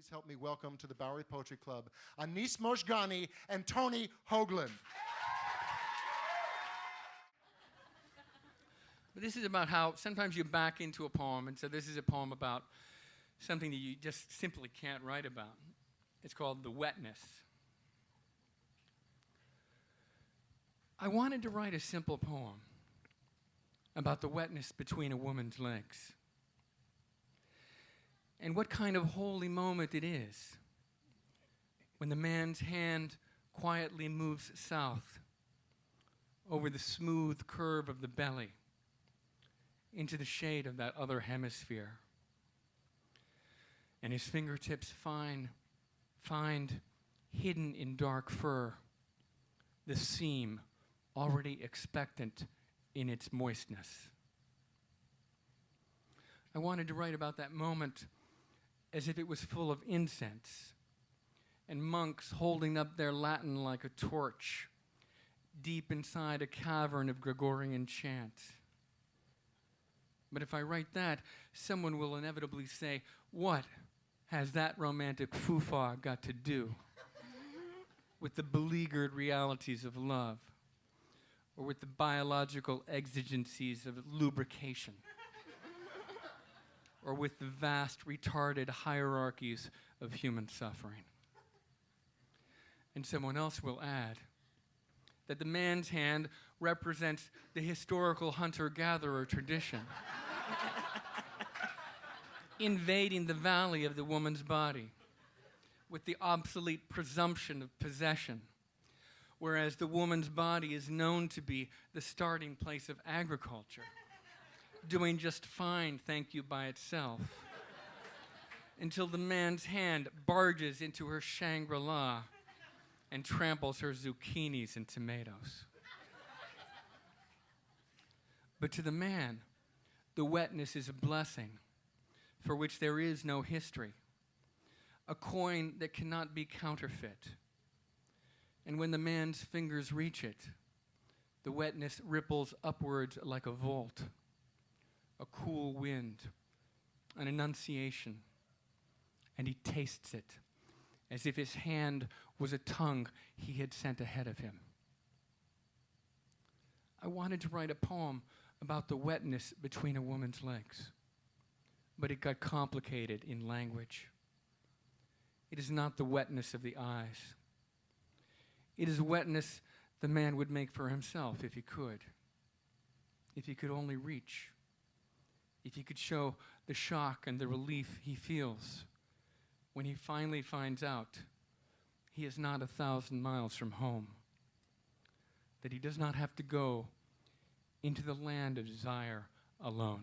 please help me welcome to the Bowery Poetry Club, Anis Mojgani and Tony Hoagland. But this is about how sometimes you back into a poem, and so this is a poem about something that you just simply can't write about. It's called The Wetness. I wanted to write a simple poem about the wetness between a woman's legs, and what kind of holy moment it is when the man's hand quietly moves south over the smooth curve of the belly into the shade of that other hemisphere, and his fingertips find hidden in dark fur the seam already expectant in its moistness. I wanted to write about that moment as if it was full of incense and monks holding up their Latin like a torch deep inside a cavern of Gregorian chant. But if I write that, someone will inevitably say, what has that romantic foo-fa got to do with the beleaguered realities of love, or with the biological exigencies of lubrication, or with the vast retarded hierarchies of human suffering? And someone else will add that the man's hand represents the historical hunter-gatherer tradition, invading the valley of the woman's body with the obsolete presumption of possession, whereas the woman's body is known to be the starting place of agriculture, doing just fine, thank you, by itself, until the man's hand barges into her Shangri-La and tramples her zucchinis and tomatoes. But to the man, the wetness is a blessing for which there is no history, a coin that cannot be counterfeit. And when the man's fingers reach it, the wetness ripples upwards like a volt, a cool wind, an enunciation, and he tastes it as if his hand was a tongue he had sent ahead of him. I wanted to write a poem about the wetness between a woman's legs, but it got complicated in language. It is not the wetness of the eyes. It is wetness the man would make for himself if he could only reach, if he could show the shock and the relief he feels when he finally finds out he is not 1,000 miles from home, that he does not have to go into the land of desire alone.